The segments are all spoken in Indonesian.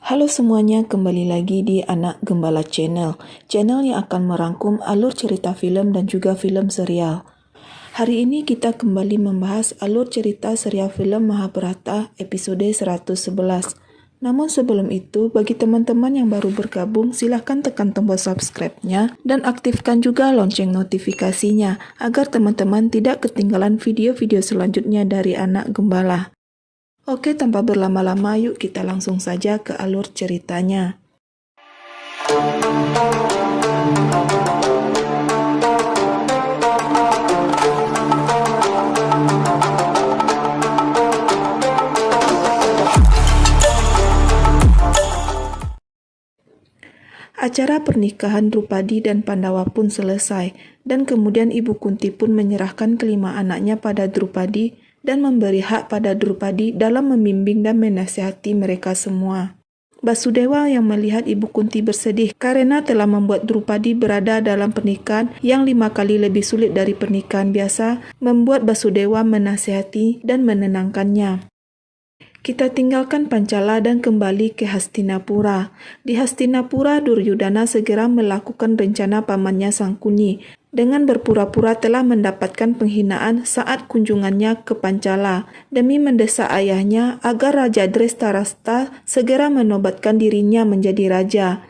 Halo semuanya, kembali lagi di Anak Gembala Channel yang akan merangkum alur cerita film dan juga film serial. Hari ini kita kembali membahas alur cerita serial film Mahabharata episode 111. Namun sebelum itu, bagi teman-teman yang baru bergabung, silahkan tekan tombol subscribe-nya dan aktifkan juga lonceng notifikasinya agar teman-teman tidak ketinggalan video-video selanjutnya dari Anak Gembala. Oke, tanpa berlama-lama, yuk kita langsung saja ke alur ceritanya. Acara pernikahan Drupadi dan Pandawa pun selesai, dan kemudian Ibu Kunti pun menyerahkan kelima anaknya pada Drupadi dan memberi hak pada Drupadi dalam membimbing dan menasihati mereka semua. Basudewa yang melihat Ibu Kunti bersedih karena telah membuat Drupadi berada dalam pernikahan yang 5 kali lebih sulit dari pernikahan biasa, membuat Basudewa menasihati dan menenangkannya. Kita tinggalkan Pancala dan kembali ke Hastinapura. Di Hastinapura, Duryudana segera melakukan rencana pamannya Sangkuni dengan berpura-pura telah mendapatkan penghinaan saat kunjungannya ke Pancala demi mendesak ayahnya agar Raja Drestarasta segera menobatkan dirinya menjadi raja.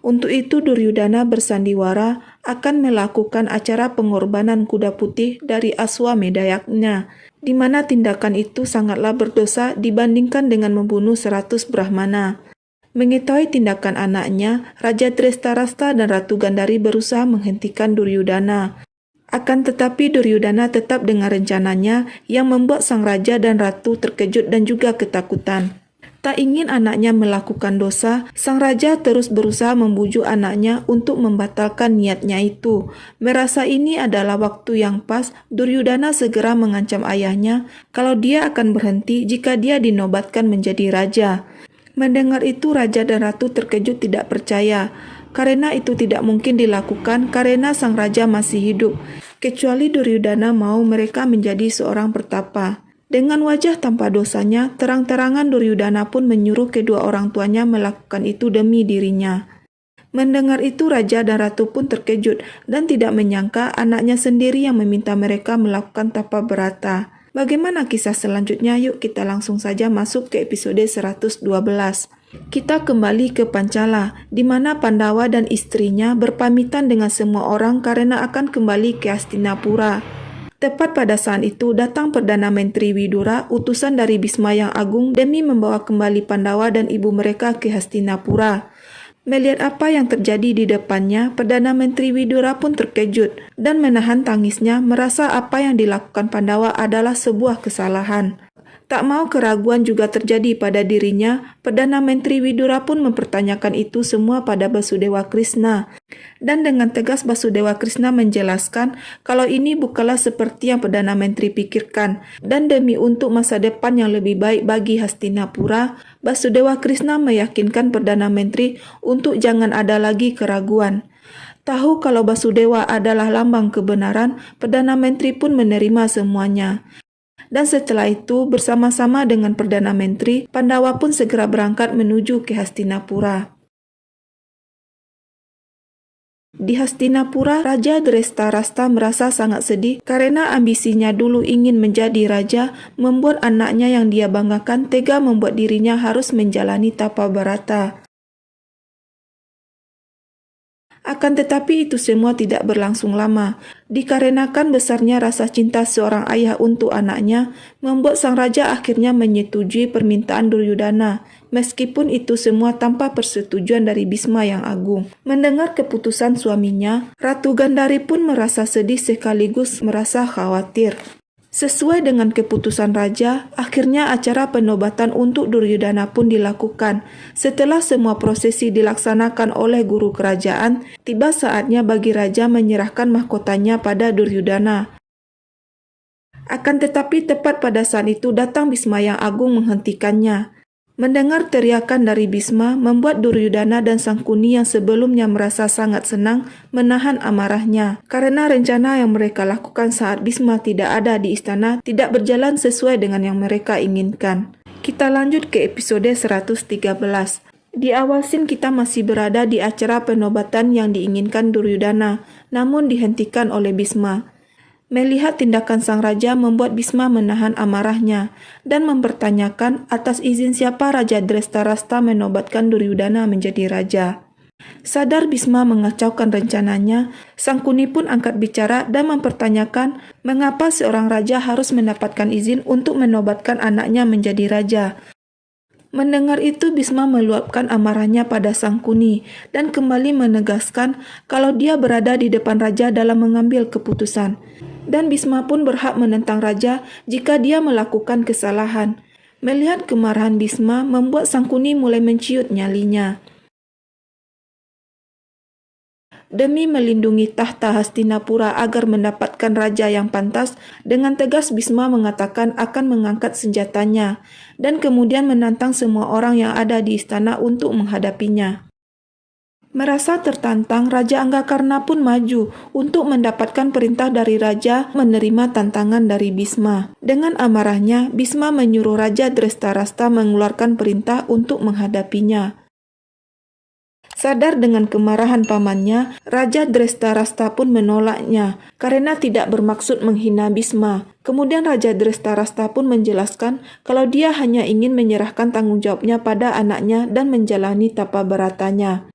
Untuk itu Duryudana bersandiwara akan melakukan acara pengorbanan kuda putih dari Aswamedayaknya, di mana tindakan itu sangatlah berdosa dibandingkan dengan membunuh 100 Brahmana. Mengetahui tindakan anaknya, Raja Drestarasta dan Ratu Gandhari berusaha menghentikan Duryudana. Akan tetapi Duryudana tetap dengan rencananya yang membuat sang raja dan ratu terkejut dan juga ketakutan. Tak ingin anaknya melakukan dosa, sang raja terus berusaha membujuk anaknya untuk membatalkan niatnya itu. Merasa ini adalah waktu yang pas, Duryudana segera mengancam ayahnya kalau dia akan berhenti jika dia dinobatkan menjadi raja. Mendengar itu, raja dan ratu terkejut tidak percaya, karena itu tidak mungkin dilakukan karena sang raja masih hidup, kecuali Duryudana mau mereka menjadi seorang pertapa. Dengan wajah tanpa dosanya, terang-terangan Duryudana pun menyuruh kedua orang tuanya melakukan itu demi dirinya. Mendengar itu, raja dan ratu pun terkejut dan tidak menyangka anaknya sendiri yang meminta mereka melakukan tapa berata. Bagaimana kisah selanjutnya? Yuk kita langsung saja masuk ke episode 112. Kita kembali ke Pancala, di mana Pandawa dan istrinya berpamitan dengan semua orang karena akan kembali ke Hastinapura. Tepat pada saat itu datang Perdana Menteri Widura, utusan dari Bhisma yang agung demi membawa kembali Pandawa dan ibu mereka ke Hastinapura. Melihat apa yang terjadi di depannya, Perdana Menteri Widura pun terkejut dan menahan tangisnya, merasa apa yang dilakukan Pandawa adalah sebuah kesalahan. Tak mau keraguan juga terjadi pada dirinya, Perdana Menteri Widura pun mempertanyakan itu semua pada Basudewa Krishna. Dan dengan tegas Basudewa Krishna menjelaskan kalau ini bukanlah seperti yang Perdana Menteri pikirkan. Dan demi untuk masa depan yang lebih baik bagi Hastinapura, Basudewa Krishna meyakinkan Perdana Menteri untuk jangan ada lagi keraguan. Tahu kalau Basudewa adalah lambang kebenaran, Perdana Menteri pun menerima semuanya. Dan setelah itu, bersama-sama dengan Perdana Menteri, Pandawa pun segera berangkat menuju ke Hastinapura. Di Hastinapura, Raja Drestarasta merasa sangat sedih karena ambisinya dulu ingin menjadi raja, membuat anaknya yang dia banggakan tega membuat dirinya harus menjalani tapa berata. Akan tetapi itu semua tidak berlangsung lama. Dikarenakan besarnya rasa cinta seorang ayah untuk anaknya, membuat sang raja akhirnya menyetujui permintaan Duryudana. Meskipun itu semua tanpa persetujuan dari Bhisma yang agung. Mendengar keputusan suaminya, Ratu Gandhari pun merasa sedih sekaligus merasa khawatir. Sesuai dengan keputusan raja, akhirnya acara penobatan untuk Duryudana pun dilakukan. Setelah semua prosesi dilaksanakan oleh guru kerajaan, tiba saatnya bagi raja menyerahkan mahkotanya pada Duryudana. Akan tetapi tepat pada saat itu datang Bhisma yang agung menghentikannya. Mendengar teriakan dari Bhisma membuat Duryudana dan Sangkuni yang sebelumnya merasa sangat senang menahan amarahnya karena rencana yang mereka lakukan saat Bhisma tidak ada di istana tidak berjalan sesuai dengan yang mereka inginkan. Kita lanjut ke episode 113. Di awal scene kita masih berada di acara penobatan yang diinginkan Duryudana, namun dihentikan oleh Bhisma. Melihat tindakan sang raja membuat Bhisma menahan amarahnya dan mempertanyakan atas izin siapa Raja Drestarasta menobatkan Duryudana menjadi raja. Sadar Bhisma mengacaukan rencananya, Sangkuni pun angkat bicara dan mempertanyakan mengapa seorang raja harus mendapatkan izin untuk menobatkan anaknya menjadi raja. Mendengar itu Bhisma meluapkan amarahnya pada Sangkuni dan kembali menegaskan kalau dia berada di depan raja dalam mengambil keputusan. Dan Bhisma pun berhak menentang raja jika dia melakukan kesalahan. Melihat kemarahan Bhisma membuat Sangkuni mulai menciut nyalinya. Demi melindungi tahta Hastinapura agar mendapatkan raja yang pantas, dengan tegas Bhisma mengatakan akan mengangkat senjatanya dan kemudian menantang semua orang yang ada di istana untuk menghadapinya. Merasa tertantang, Raja Anggakarna pun maju untuk mendapatkan perintah dari raja menerima tantangan dari Bhisma. Dengan amarahnya, Bhisma menyuruh Raja Drestarasta mengeluarkan perintah untuk menghadapinya. Sadar dengan kemarahan pamannya, Raja Drestarasta pun menolaknya karena tidak bermaksud menghina Bhisma. Kemudian Raja Drestarasta pun menjelaskan kalau dia hanya ingin menyerahkan tanggung jawabnya pada anaknya dan menjalani tapa beratanya.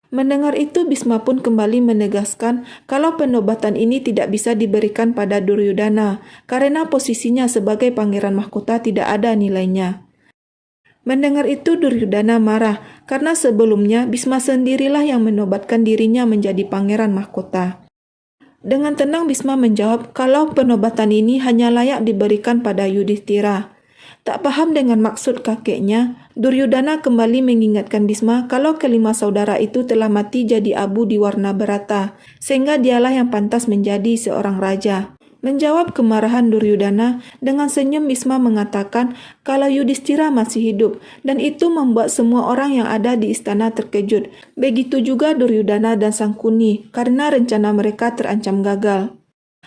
Mendengar itu Bhisma pun kembali menegaskan kalau penobatan ini tidak bisa diberikan pada Duryudana karena posisinya sebagai pangeran mahkota tidak ada nilainya. Mendengar itu Duryudana marah karena sebelumnya Bhisma sendirilah yang menobatkan dirinya menjadi pangeran mahkota. Dengan tenang Bhisma menjawab kalau penobatan ini hanya layak diberikan pada Yudhishthira. Tak paham dengan maksud kakeknya, Duryudana kembali mengingatkan Bhisma kalau kelima saudara itu telah mati jadi abu di Warna Berata, sehingga dialah yang pantas menjadi seorang raja. Menjawab kemarahan Duryudana, dengan senyum Bhisma mengatakan kalau Yudhishthira masih hidup, dan itu membuat semua orang yang ada di istana terkejut. Begitu juga Duryudana dan Sangkuni, karena rencana mereka terancam gagal.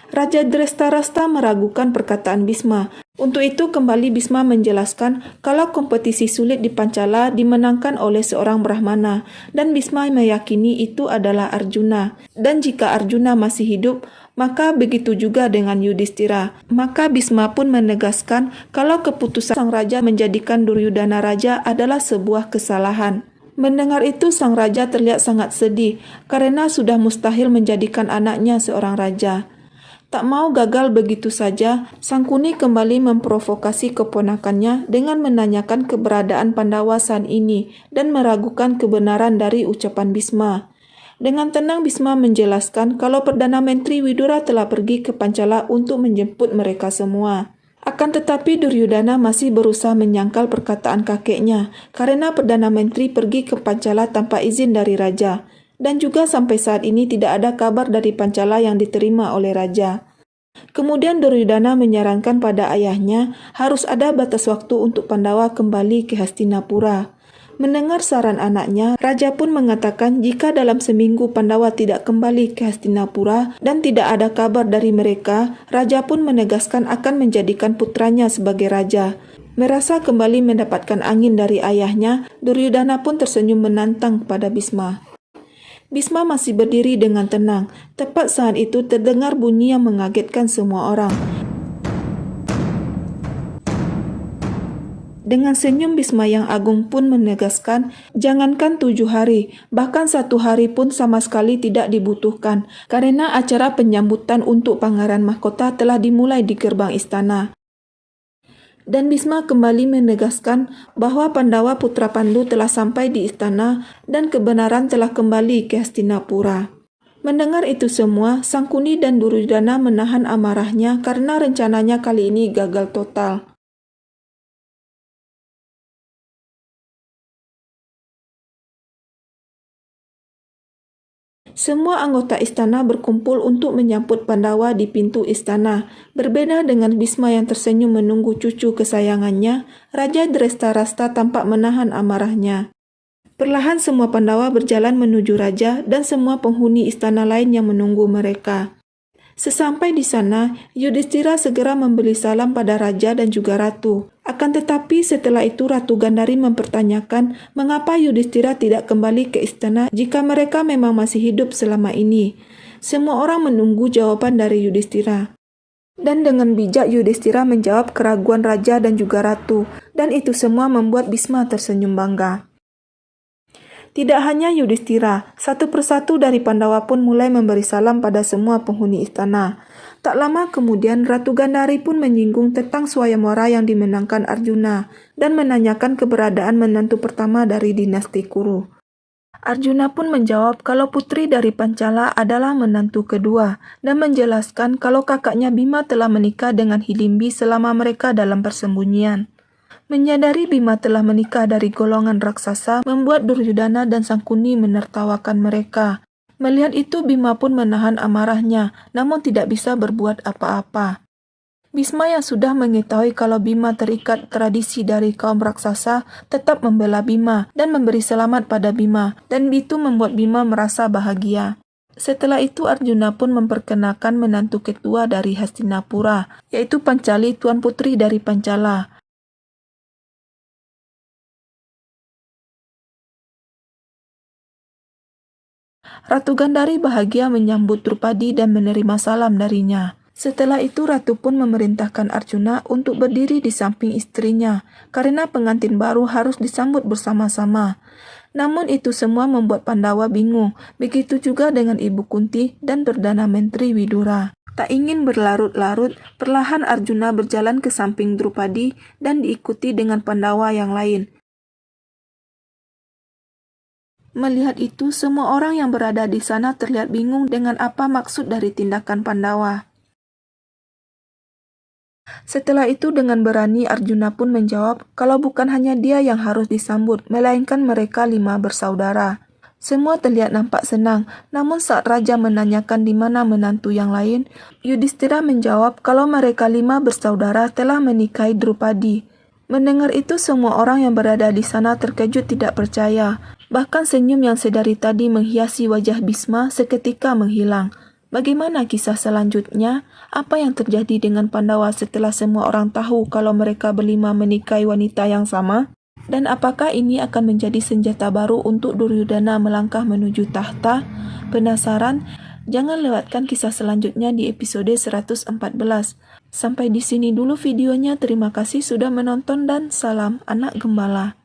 Raja Drestarasta meragukan perkataan Bhisma. Untuk itu kembali Bhisma menjelaskan kalau kompetisi sulit di Pancala dimenangkan oleh seorang Brahmana dan Bhisma meyakini itu adalah Arjuna. Dan jika Arjuna masih hidup, maka begitu juga dengan Yudhishthira. Maka Bhisma pun menegaskan kalau keputusan sang raja menjadikan Duryudana raja adalah sebuah kesalahan. Mendengar itu sang raja terlihat sangat sedih karena sudah mustahil menjadikan anaknya seorang raja. Tak mau gagal begitu saja, Sangkuni kembali memprovokasi keponakannya dengan menanyakan keberadaan Pandawa saat ini dan meragukan kebenaran dari ucapan Bhisma. Dengan tenang Bhisma menjelaskan kalau Perdana Menteri Widura telah pergi ke Pancala untuk menjemput mereka semua. Akan tetapi Duryudana masih berusaha menyangkal perkataan kakeknya karena Perdana Menteri pergi ke Pancala tanpa izin dari raja. Dan juga sampai saat ini tidak ada kabar dari Pancala yang diterima oleh raja. Kemudian Duryudana menyarankan pada ayahnya harus ada batas waktu untuk Pandawa kembali ke Hastinapura. Mendengar saran anaknya, raja pun mengatakan jika dalam seminggu Pandawa tidak kembali ke Hastinapura dan tidak ada kabar dari mereka, raja pun menegaskan akan menjadikan putranya sebagai raja. Merasa kembali mendapatkan angin dari ayahnya, Duryudana pun tersenyum menantang kepada Bhisma. Bhisma masih berdiri dengan tenang. Tepat saat itu terdengar bunyi yang mengagetkan semua orang. Dengan senyum Bhisma yang agung pun menegaskan, jangankan 7 hari, bahkan 1 hari pun sama sekali tidak dibutuhkan, karena acara penyambutan untuk Pangeran Mahkota telah dimulai di gerbang istana. Dan Bhisma kembali menegaskan bahwa Pandawa putra Pandu telah sampai di istana dan kebenaran telah kembali ke Hastinapura. Mendengar itu semua, Sangkuni dan Duryudana menahan amarahnya karena rencananya kali ini gagal total. Semua anggota istana berkumpul untuk menyambut Pandawa di pintu istana. Berbeda dengan Bhisma yang tersenyum menunggu cucu kesayangannya, Raja Drestarasta tampak menahan amarahnya. Perlahan semua Pandawa berjalan menuju raja dan semua penghuni istana lain yang menunggu mereka. Sesampai di sana, Yudhishthira segera memberi salam pada raja dan juga ratu. Akan tetapi setelah itu Ratu Gandhari mempertanyakan mengapa Yudhistira tidak kembali ke istana jika mereka memang masih hidup selama ini. Semua orang menunggu jawaban dari Yudhistira. Dan dengan bijak Yudhistira menjawab keraguan raja dan juga ratu, dan itu semua membuat Bisma tersenyum bangga. Tidak hanya Yudhistira, satu persatu dari Pandawa pun mulai memberi salam pada semua penghuni istana. Tak lama kemudian Ratu Gandhari pun menyinggung tentang Swayamwara yang dimenangkan Arjuna dan menanyakan keberadaan menantu pertama dari dinasti Kuru. Arjuna pun menjawab kalau putri dari Pancala adalah menantu kedua dan menjelaskan kalau kakaknya Bima telah menikah dengan Hidimbi selama mereka dalam persembunyian. Menyadari Bima telah menikah dari golongan raksasa membuat Duryudana dan Sangkuni menertawakan mereka. Melihat itu Bima pun menahan amarahnya, namun tidak bisa berbuat apa-apa. Bisma yang sudah mengetahui kalau Bima terikat tradisi dari kaum raksasa tetap membela Bima dan memberi selamat pada Bima, dan itu membuat Bima merasa bahagia. Setelah itu Arjuna pun memperkenalkan menantu ketua dari Hastinapura, yaitu Pancali, tuan putri dari Pancala. Ratu Gandhari bahagia menyambut Drupadi dan menerima salam darinya. Setelah itu Ratu pun memerintahkan Arjuna untuk berdiri di samping istrinya, karena pengantin baru harus disambut bersama-sama. Namun itu semua membuat Pandawa bingung, begitu juga dengan Ibu Kunti dan Perdana Menteri Widura. Tak ingin berlarut-larut, perlahan Arjuna berjalan ke samping Drupadi dan diikuti dengan Pandawa yang lain. Melihat itu, semua orang yang berada di sana terlihat bingung dengan apa maksud dari tindakan Pandawa. Setelah itu dengan berani Arjuna pun menjawab kalau bukan hanya dia yang harus disambut, melainkan mereka 5 bersaudara. Semua terlihat nampak senang, namun saat raja menanyakan di mana menantu yang lain, Yudhistira menjawab kalau mereka 5 bersaudara telah menikahi Drupadi. Mendengar itu semua orang yang berada di sana terkejut tidak percaya. Bahkan senyum yang sedari tadi menghiasi wajah Bisma seketika menghilang. Bagaimana kisah selanjutnya? Apa yang terjadi dengan Pandawa setelah semua orang tahu kalau mereka berlima menikahi wanita yang sama? Dan apakah ini akan menjadi senjata baru untuk Duryudana melangkah menuju tahta? Penasaran? Jangan lewatkan kisah selanjutnya di episode 114. Sampai di sini dulu videonya. Terima kasih sudah menonton dan salam anak gembala.